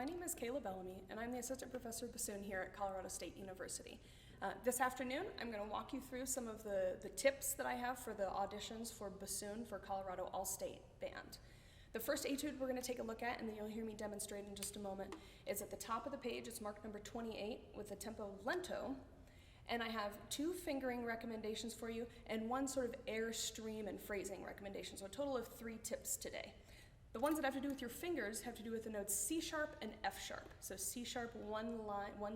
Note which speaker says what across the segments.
Speaker 1: name is Cayla Bellamy, and I'm the Assistant Professor of Bassoon here at Colorado State University. This afternoon, I'm going to walk you through some of the tips that I have for the auditions for Bassoon for Colorado All-State Band. The first etude we're going to take a look at, and then you'll hear me demonstrate in just a moment, is at the top of the page. It's marked number 28 with the tempo lento, and I have 2 fingering recommendations for you and 1 sort of air stream and phrasing recommendation, so a total of 3 tips today. The ones that have to do with your fingers have to do with the notes C sharp and F sharp. So C sharp, one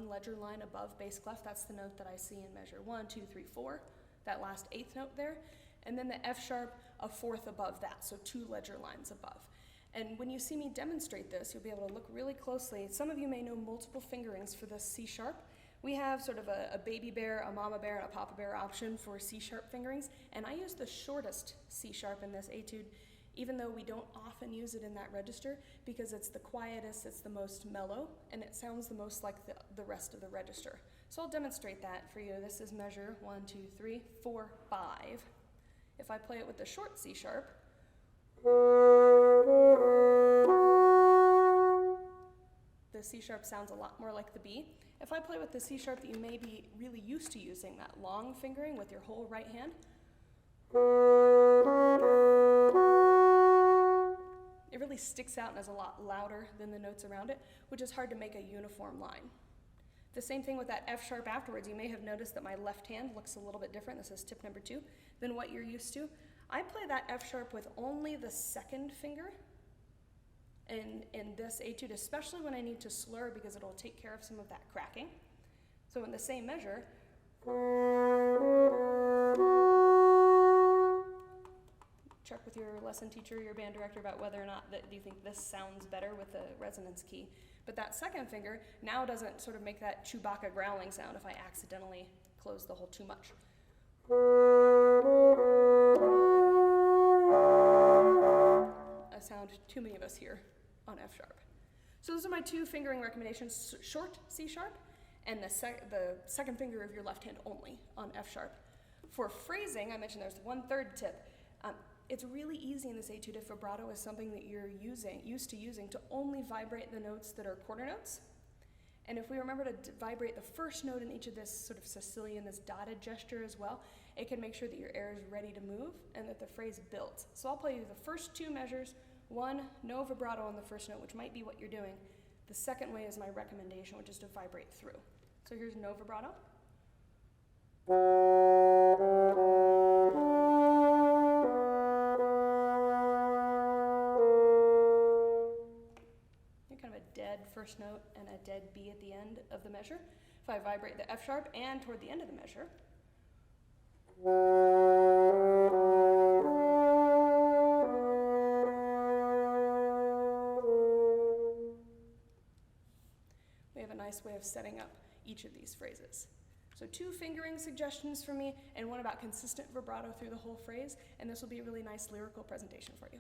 Speaker 1: ledger line above bass clef, that's the note that I see in measure 1, 2, 3, 4, that last 8th note there. And then the F sharp, a 4th above that, so 2 ledger lines above. And when you see me demonstrate this, you'll be able to look really closely. Some of you may know multiple fingerings for this C sharp. We have sort of a baby bear, a mama bear, and a papa bear option for C sharp fingerings, and I use the shortest C sharp in this etude, even though we don't often use it in that register, because it's the quietest, it's the most mellow, and it sounds the most like the rest of the register. So I'll demonstrate that for you. This is measure 1, 2, 3, 4, 5. If I play it with the short C sharp, the C sharp sounds a lot more like the B. If I play with the C sharp that you may be really used to using, that long fingering with your whole right hand, it really sticks out and is a lot louder than the notes around it, which is hard to make a uniform line. The same thing with that F sharp afterwards. You may have noticed that my left hand looks a little bit different, this is tip number 2, than what you're used to. I play that F sharp with only the 2nd finger in this etude, especially when I need to slur, because it'll take care of some of that cracking. So in the same measure, check with your lesson teacher, your band director, about whether or not do you think this sounds better with the resonance key. But that 2nd finger now doesn't sort of make that Chewbacca growling sound if I accidentally close the hole too much. A sound too many of us hear on F sharp. So those are my 2 fingering recommendations, short C sharp and the 2nd finger of your left hand only on F sharp. For phrasing, I mentioned there's 1/3 tip. It's really easy in this etude, if vibrato is something that you're used to using, to only vibrate the notes that are quarter notes. And if we remember to vibrate the first note in each of this sort of Sicilian, this dotted gesture as well, it can make sure that your air is ready to move and that the phrase builds. So I'll play you the first 2 measures. 1, no vibrato on the first note, which might be what you're doing. The second way is my recommendation, which is to vibrate through. So here's no vibrato. Kind of a dead first note and a dead B at the end of the measure. If I vibrate the F sharp and toward the end of the measure, we have a nice way of setting up each of these phrases. So 2 fingering suggestions for me, and 1 about consistent vibrato through the whole phrase, and this will be a really nice lyrical presentation for you.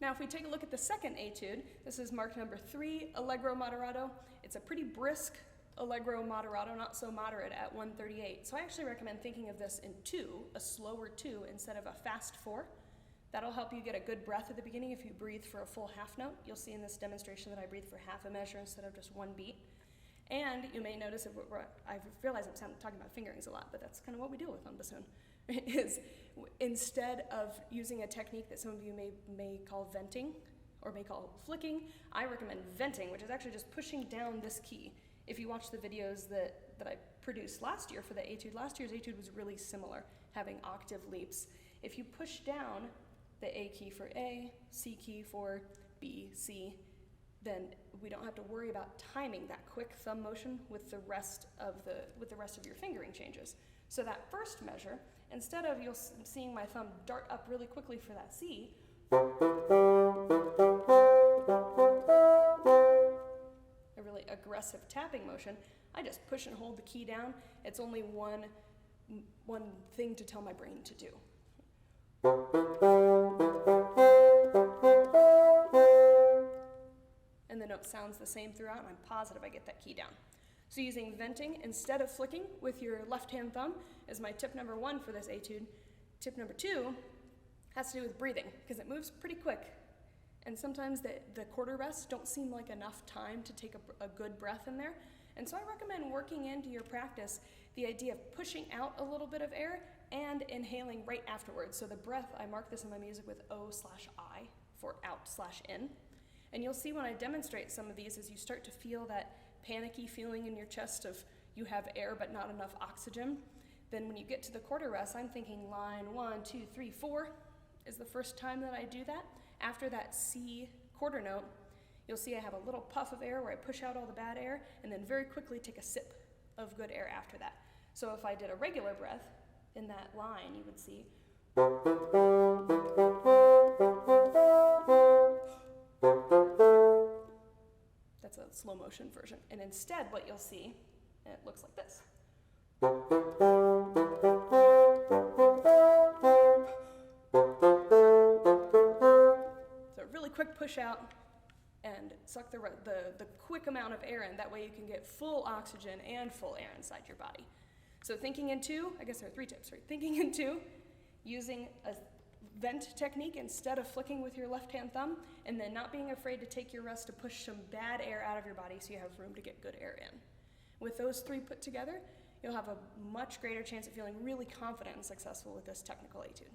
Speaker 1: Now, if we take a look at the 2nd etude, this is marked number 3, Allegro Moderato. It's a pretty brisk Allegro Moderato, not so moderate at 138. So I actually recommend thinking of this in 2, a slower 2 instead of a fast 4. That'll help you get a good breath at the beginning if you breathe for a full half note. You'll see in this demonstration that I breathe for half a measure instead of just one beat. And you may notice, I realize I'm talking about fingerings a lot, but that's kind of what we deal with on bassoon, is instead of using a technique that some of you may call venting or may call flicking, I recommend venting, which is actually just pushing down this key. If you watch the videos that I produced last year for the etude, last year's etude was really similar, having octave leaps. If you push down the A key for A, C key for B, C, then we don't have to worry about timing that quick thumb motion with the rest of your fingering changes. So that first measure, instead of seeing my thumb dart up really quickly for that C, a really aggressive tapping motion, I just push and hold the key down. It's only one thing to tell my brain to do. And the note sounds the same throughout, and I'm positive I get that key down. So using venting instead of flicking with your left-hand thumb is my tip number 1 for this etude. Tip number 2 has to do with breathing, because it moves pretty quick. And sometimes the quarter rests don't seem like enough time to take a good breath in there. And so I recommend working into your practice the idea of pushing out a little bit of air and inhaling right afterwards. So the breath, I mark this in my music with O/I for out/in. And you'll see when I demonstrate some of these, as you start to feel that panicky feeling in your chest of you have air but not enough oxygen, then when you get to the quarter rest, I'm thinking line 1, 2, 3, 4 is the first time that I do that. After that C quarter note, you'll see I have a little puff of air where I push out all the bad air and then very quickly take a sip of good air after that. So if I did a regular breath in that line, you would see that's a slow motion version. And instead what you'll see, it looks like this. So a really quick push out and suck the quick amount of air in. That way you can get full oxygen and full air inside your body. So thinking in 2, I guess there are 3 tips, right? Thinking in 2, using a vent technique instead of flicking with your left-hand thumb, and then not being afraid to take your rest to push some bad air out of your body so you have room to get good air in. With those 3 put together, you'll have a much greater chance of feeling really confident and successful with this technical etude.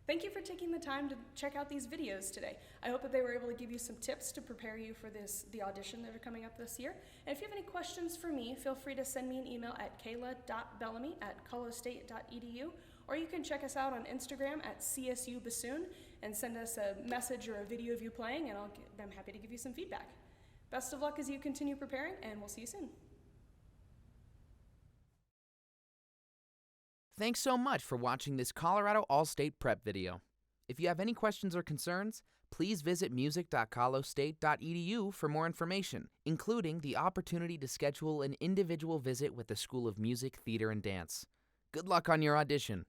Speaker 1: Thank you for taking the time to check out these videos today. I hope that they were able to give you some tips to prepare you for the audition that are coming up this year. And if you have any questions for me, feel free to send me an email at cayla.bellamy@coloradostate.edu, or you can check us out on Instagram at CSU Bassoon and send us a message or a video of you playing, and I'm happy to give you some feedback. Best of luck as you continue preparing, and we'll see you soon.
Speaker 2: Thanks so much for watching this Colorado All-State Prep video. If you have any questions or concerns, please visit music.colostate.edu for more information, including the opportunity to schedule an individual visit with the School of Music, Theater, and Dance. Good luck on your audition.